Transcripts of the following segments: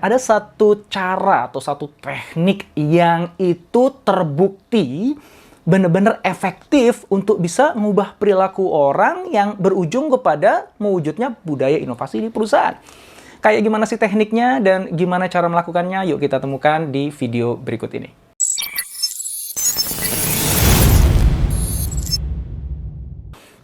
ada satu cara atau satu teknik yang itu terbukti benar-benar efektif untuk bisa mengubah perilaku orang yang berujung kepada mewujudnya budaya inovasi di perusahaan. Kayak gimana sih tekniknya dan gimana cara melakukannya? Yuk kita temukan di video berikut ini.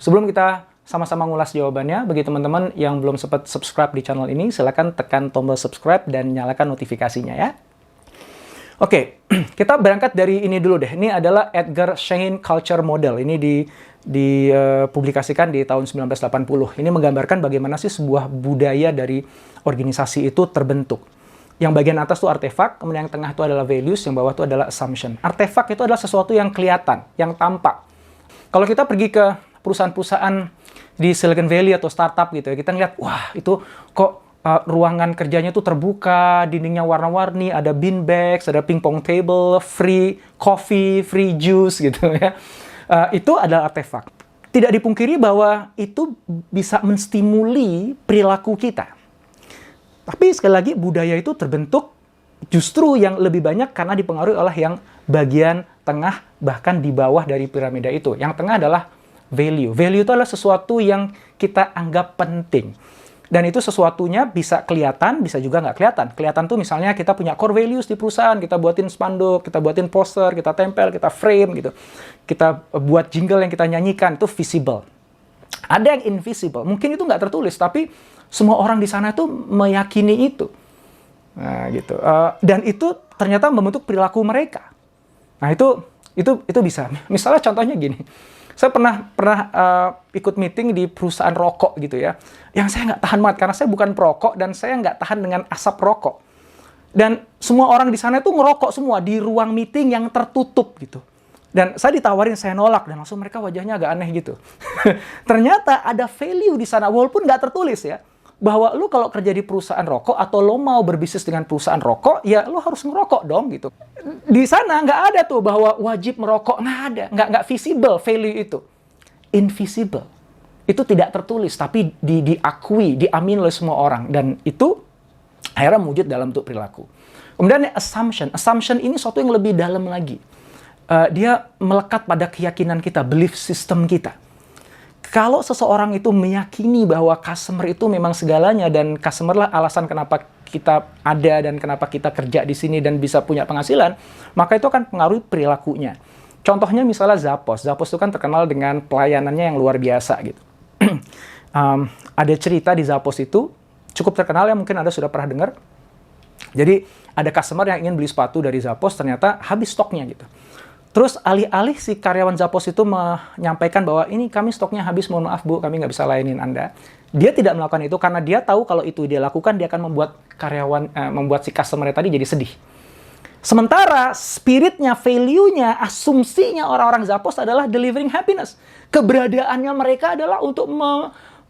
Sebelum kita sama-sama ngulas jawabannya, bagi teman-teman yang belum sempat subscribe di channel ini, silakan tekan tombol subscribe dan nyalakan notifikasinya ya. Oke, kita berangkat dari ini dulu deh. Ini adalah Edgar Schein Culture Model. Ini dipublikasikan di tahun 1980. Ini menggambarkan bagaimana sih sebuah budaya dari organisasi itu terbentuk. Yang bagian atas itu artefak, kemudian yang tengah itu adalah values, yang bawah itu adalah assumption. Artefak itu adalah sesuatu yang kelihatan, yang tampak. Kalau kita pergi ke perusahaan-perusahaan di Silicon Valley atau startup gitu ya, kita ngeliat, wah itu kok ruangan kerjanya tuh terbuka, dindingnya warna-warni, ada beanbags, ada ping-pong table, free coffee, free juice gitu ya. Itu adalah artefak. Tidak dipungkiri bahwa itu bisa menstimuli perilaku kita. Tapi sekali lagi budaya itu terbentuk justru yang lebih banyak karena dipengaruhi oleh yang bagian tengah bahkan di bawah dari piramida itu. Yang tengah adalah value. Value itu adalah sesuatu yang kita anggap penting. Dan itu sesuatunya bisa kelihatan, bisa juga nggak kelihatan. Kelihatan tuh misalnya kita punya core values di perusahaan, kita buatin spanduk, kita buatin poster, kita tempel, kita frame gitu. Kita buat jingle yang kita nyanyikan, itu visible. Ada yang invisible, mungkin itu nggak tertulis, tapi semua orang di sana tuh meyakini itu. Nah gitu. Dan itu ternyata membentuk perilaku mereka. Nah itu bisa. Misalnya contohnya gini. Saya pernah ikut meeting di perusahaan rokok gitu ya, yang saya nggak tahan banget karena saya bukan perokok dan saya nggak tahan dengan asap rokok. Dan semua orang di sana itu ngerokok semua di ruang meeting yang tertutup gitu. Dan saya ditawarin, saya nolak dan langsung mereka wajahnya agak aneh gitu. Ternyata ada value di sana walaupun nggak tertulis ya, bahwa lu kalau kerja di perusahaan rokok atau lo mau berbisnis dengan perusahaan rokok, ya lo harus ngerokok dong gitu. Di sana nggak ada tuh bahwa wajib merokok, nggak ada, nggak visible value itu. Invisible. Itu tidak tertulis, tapi diakui, diamin oleh semua orang. Dan itu akhirnya wujud dalam bentuk perilaku. Kemudian assumption. Assumption ini sesuatu yang lebih dalam lagi. Dia melekat pada keyakinan kita, belief system kita. Kalau seseorang itu meyakini bahwa customer itu memang segalanya dan customer lah alasan kenapa kita ada dan kenapa kita kerja di sini dan bisa punya penghasilan, maka itu akan pengaruhi perilakunya. Contohnya misalnya Zappos. Zappos itu kan terkenal dengan pelayanannya yang luar biasa gitu. Ada cerita di Zappos itu cukup terkenal ya, mungkin Anda sudah pernah dengar. Jadi ada customer yang ingin beli sepatu dari Zappos, ternyata habis stoknya gitu. Terus alih-alih si karyawan Zappos itu menyampaikan bahwa ini kami stoknya habis, mohon maaf Bu, kami nggak bisa layanin Anda. Dia tidak melakukan itu karena dia tahu kalau itu dia lakukan, dia akan membuat si customer tadi jadi sedih. Sementara spiritnya, value-nya, asumsinya orang-orang Zappos adalah delivering happiness. Keberadaannya mereka adalah untuk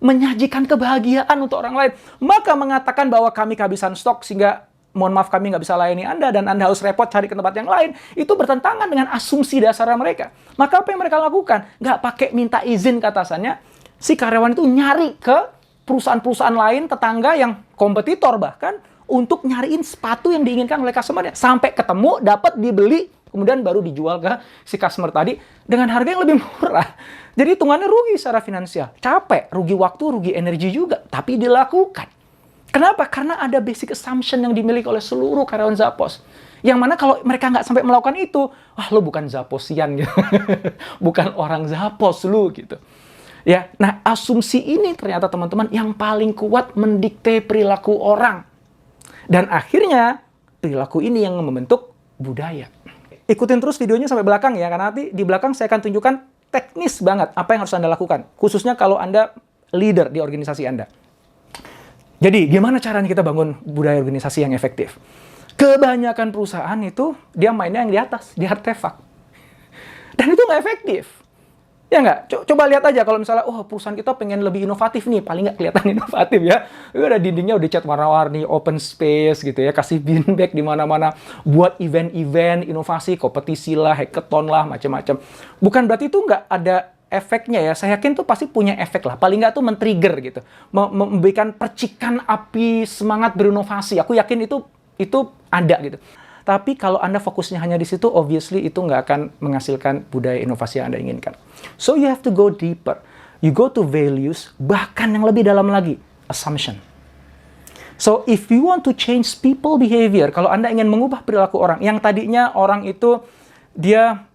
menyajikan kebahagiaan untuk orang lain. Maka mengatakan bahwa kami kehabisan stok sehingga mohon maaf kami nggak bisa layani Anda dan Anda harus repot cari ke tempat yang lain, itu bertentangan dengan asumsi dasar mereka. Maka apa yang mereka lakukan? Nggak pakai minta izin ke atasannya, si karyawan itu nyari ke perusahaan-perusahaan lain, tetangga yang kompetitor bahkan, untuk nyariin sepatu yang diinginkan oleh customer-nya. Sampai ketemu, dapat, dibeli, kemudian baru dijual ke si customer tadi dengan harga yang lebih murah. Jadi hitungannya rugi secara finansial. Capek, rugi waktu, rugi energi juga, tapi dilakukan. Kenapa? Karena ada basic assumption yang dimiliki oleh seluruh karyawan Zappos. Yang mana kalau mereka nggak sampai melakukan itu, wah lu bukan Zapposian gitu. Bukan orang Zappos lu gitu. Ya, nah asumsi ini ternyata teman-teman yang paling kuat mendikte perilaku orang. Dan akhirnya perilaku ini yang membentuk budaya. Ikutin terus videonya sampai belakang ya, karena nanti di belakang saya akan tunjukkan teknis banget apa yang harus Anda lakukan. Khususnya kalau Anda leader di organisasi Anda. Jadi, gimana caranya kita bangun budaya organisasi yang efektif? Kebanyakan perusahaan itu, dia mainnya yang di atas, di artefak. Dan itu nggak efektif. Ya nggak? Coba lihat aja kalau misalnya, oh perusahaan kita pengen lebih inovatif nih, paling nggak kelihatan inovatif ya. Udah dindingnya udah cat warna-warni, open space gitu ya, kasih beanbag di mana-mana, buat event-event, inovasi, kompetisi lah, hackathon lah, macam-macam. Bukan berarti itu nggak ada efeknya ya, saya yakin tuh pasti punya efek lah. Paling nggak tuh men-trigger gitu. Memberikan percikan api semangat berinovasi. Aku yakin itu itu ada gitu. Tapi kalau Anda fokusnya hanya di situ, obviously itu nggak akan menghasilkan budaya inovasi yang Anda inginkan. So you have to go deeper. You go to values, bahkan yang lebih dalam lagi, assumption. So if you want to change people behavior, kalau Anda ingin mengubah perilaku orang, yang tadinya orang itu dia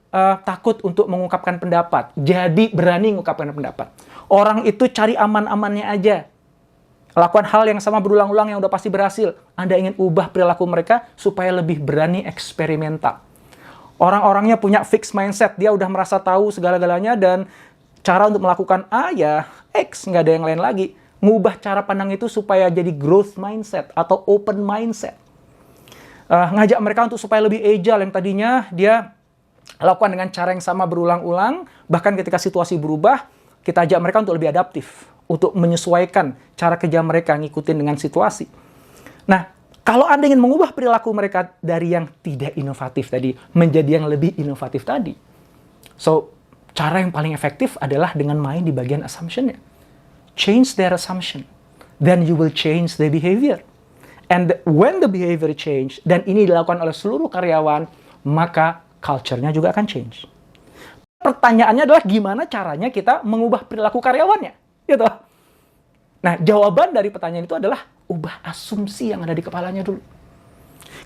takut untuk mengungkapkan pendapat, jadi berani mengungkapkan pendapat. Orang itu cari aman-amannya aja. Lakukan hal yang sama berulang-ulang yang udah pasti berhasil. Anda ingin ubah perilaku mereka supaya lebih berani eksperimental. Orang-orangnya punya fixed mindset. Dia udah merasa tahu segala-galanya dan cara untuk melakukan A ya X, nggak ada yang lain lagi. Ngubah cara pandang itu supaya jadi growth mindset atau open mindset. Ngajak mereka untuk supaya lebih agile. Yang tadinya dia lakukan dengan cara yang sama berulang-ulang. Bahkan ketika situasi berubah, kita ajak mereka untuk lebih adaptif. Untuk menyesuaikan cara kerja mereka ngikutin dengan situasi. Nah, kalau Anda ingin mengubah perilaku mereka dari yang tidak inovatif tadi menjadi yang lebih inovatif tadi. So, cara yang paling efektif adalah dengan main di bagian assumption-nya. Change their assumption. Then you will change their behavior. And when the behavior change, dan ini dilakukan oleh seluruh karyawan, maka culture-nya juga akan change. Pertanyaannya adalah gimana caranya kita mengubah perilaku karyawannya? Gitu. Nah, jawaban dari pertanyaan itu adalah ubah asumsi yang ada di kepalanya dulu.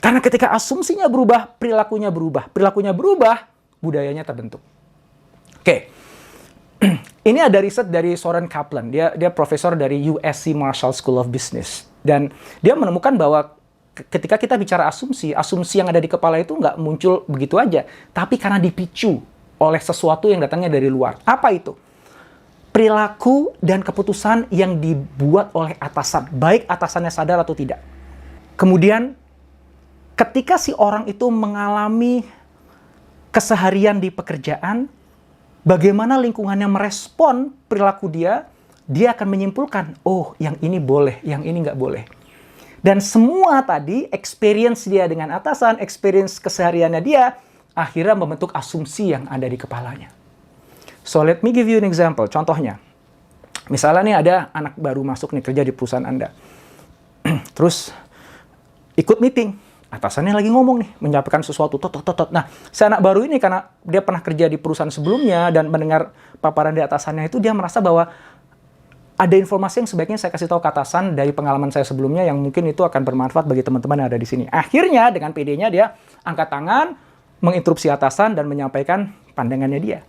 Karena ketika asumsinya berubah, perilakunya berubah. Perilakunya berubah, budayanya terbentuk. Oke. Ini ada riset dari Soren Kaplan. Dia profesor dari USC Marshall School of Business. Dan dia menemukan bahwa ketika kita bicara asumsi, asumsi yang ada di kepala itu nggak muncul begitu aja. Tapi karena dipicu oleh sesuatu yang datangnya dari luar. Apa itu? Perilaku dan keputusan yang dibuat oleh atasan, baik atasannya sadar atau tidak. Kemudian, ketika si orang itu mengalami keseharian di pekerjaan, bagaimana lingkungannya merespon perilaku dia akan menyimpulkan, oh yang ini boleh, yang ini nggak boleh. Dan semua tadi, experience dia dengan atasan, experience kesehariannya dia, akhirnya membentuk asumsi yang ada di kepalanya. So, let me give you an example. Contohnya, misalnya nih ada anak baru masuk nih kerja di perusahaan Anda. Terus, ikut meeting. Atasannya lagi ngomong nih, menyampaikan sesuatu. Nah, si anak baru ini karena dia pernah kerja di perusahaan sebelumnya dan mendengar paparan dari atasannya itu, dia merasa bahwa ada informasi yang sebaiknya saya kasih tahu ke atasan dari pengalaman saya sebelumnya yang mungkin itu akan bermanfaat bagi teman-teman yang ada di sini. Akhirnya, dengan PD-nya dia angkat tangan, menginterupsi atasan dan menyampaikan pandangannya dia.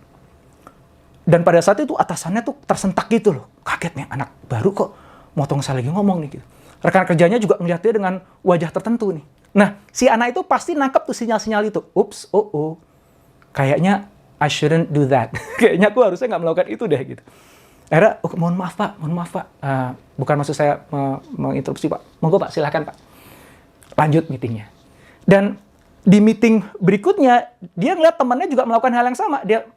Dan pada saat itu atasannya tuh tersentak gitu loh. Kaget nih, anak baru kok motong saya lagi ngomong nih gitu. Rekan kerjanya juga ngeliat dia dengan wajah tertentu nih. Nah, si anak itu pasti nangkep tuh sinyal-sinyal itu. Ups, kayaknya I shouldn't do that. Kayaknya aku harusnya nggak melakukan itu deh gitu. Akhirnya, mohon maaf pak. Bukan maksud saya menginterupsi pak. Monggo pak, silahkan pak. Lanjut meetingnya. Dan di meeting berikutnya, dia ngeliat temannya juga melakukan hal yang sama. Dia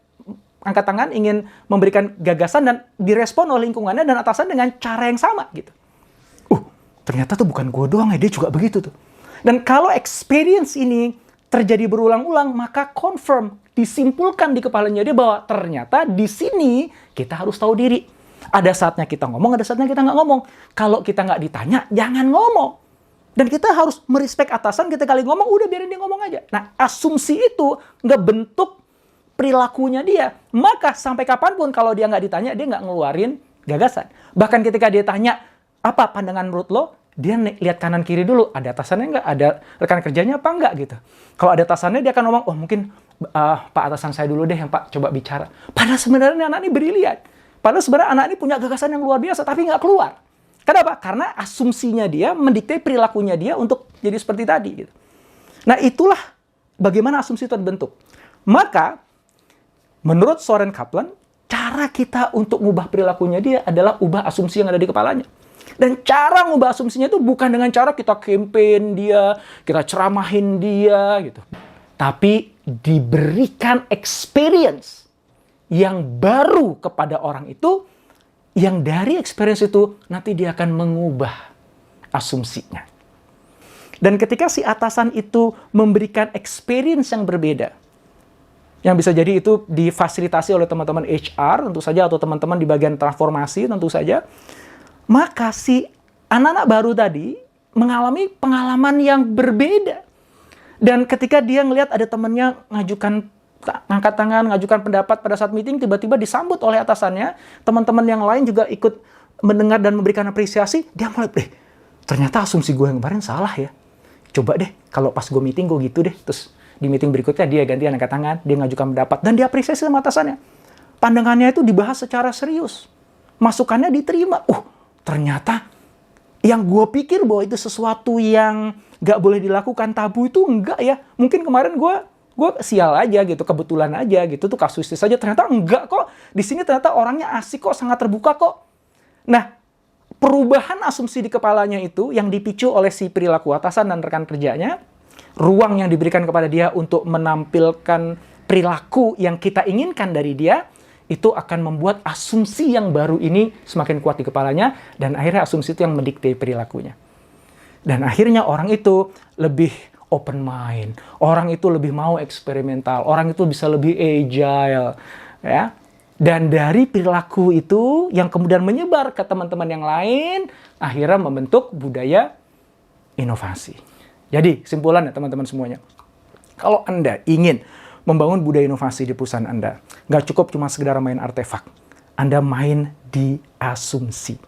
angkat tangan, ingin memberikan gagasan dan direspon oleh lingkungannya dan atasan dengan cara yang sama gitu. Ternyata tuh bukan gue doang ya, dia juga begitu tuh. Dan kalau experience ini terjadi berulang-ulang, maka confirm, disimpulkan di kepalanya dia bahwa ternyata di sini kita harus tahu diri. Ada saatnya kita ngomong, ada saatnya kita nggak ngomong. Kalau kita nggak ditanya, jangan ngomong. Dan kita harus merespek atasan, kita kali ngomong, udah biarin dia ngomong aja. Nah, asumsi itu ngebentuk perilakunya dia. Maka sampai kapanpun kalau dia nggak ditanya, dia nggak ngeluarin gagasan. Bahkan ketika dia tanya, apa pandangan menurut lo? Dia lihat kanan kiri dulu, ada atasannya nggak? Ada rekan kerjanya apa nggak gitu. Kalau ada atasannya, dia akan ngomong, oh mungkin Pak atasan saya dulu deh yang Pak coba bicara. Padahal sebenarnya anak ini brilian. Padahal sebenarnya anak ini punya gagasan yang luar biasa, tapi nggak keluar. Kenapa? Karena asumsinya dia mendikte perilakunya dia untuk jadi seperti tadi. Gitu. Nah, itulah bagaimana asumsi itu terbentuk. Maka, menurut Soren Kaplan, cara kita untuk mengubah perilakunya dia adalah ubah asumsi yang ada di kepalanya. Dan cara mengubah asumsinya itu bukan dengan cara kita campaign dia, kita ceramahin dia, gitu. Tapi diberikan experience yang baru kepada orang itu, yang dari experience itu nanti dia akan mengubah asumsinya. Dan ketika si atasan itu memberikan experience yang berbeda, yang bisa jadi itu difasilitasi oleh teman-teman HR tentu saja, atau teman-teman di bagian transformasi tentu saja, maka si anak-anak baru tadi mengalami pengalaman yang berbeda. Dan ketika dia ngelihat ada temannya ngangkat tangan, ngajukan pendapat pada saat meeting, tiba-tiba disambut oleh atasannya, teman-teman yang lain juga ikut mendengar dan memberikan apresiasi, dia mulai, ternyata asumsi gue yang kemarin salah ya. Coba deh, kalau pas gue meeting gue gitu deh. Terus di meeting berikutnya dia gantian angkat tangan, dia ngajukan pendapat, dan dia apresiasi sama atasannya. Pandangannya itu dibahas secara serius. Masukannya diterima. Ternyata yang gue pikir bahwa itu sesuatu yang gak boleh dilakukan, tabu, itu enggak ya. Mungkin kemarin gue sial aja gitu, kebetulan aja gitu, tuh kasuistis saja. Ternyata enggak kok. Di sini ternyata orangnya asik kok, sangat terbuka kok. Nah, perubahan asumsi di kepalanya itu yang dipicu oleh si perilaku atasan dan rekan kerjanya, ruang yang diberikan kepada dia untuk menampilkan perilaku yang kita inginkan dari dia, itu akan membuat asumsi yang baru ini semakin kuat di kepalanya, dan akhirnya asumsi itu yang mendikte perilakunya. Dan akhirnya orang itu lebih open mind, orang itu lebih mau eksperimental, orang itu bisa lebih agile, ya. Dan dari perilaku itu yang kemudian menyebar ke teman-teman yang lain, akhirnya membentuk budaya inovasi. Jadi, kesimpulannya teman-teman semuanya, kalau Anda ingin membangun budaya inovasi di perusahaan Anda, nggak cukup cuma sekedar main artefak. Anda main di asumsi.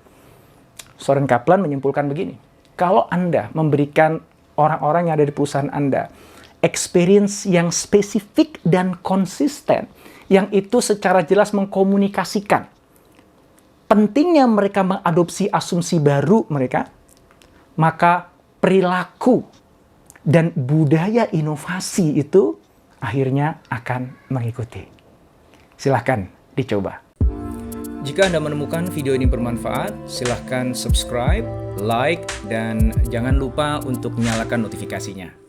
Soren Kaplan menyimpulkan begini, kalau Anda memberikan orang-orang yang ada di perusahaan Anda experience yang spesifik dan konsisten, yang itu secara jelas mengkomunikasikan pentingnya mereka mengadopsi asumsi baru mereka, maka perilaku dan budaya inovasi itu akhirnya akan mengikuti. Silahkan dicoba. Jika Anda menemukan video ini bermanfaat, silahkan subscribe, like, dan jangan lupa untuk nyalakan notifikasinya.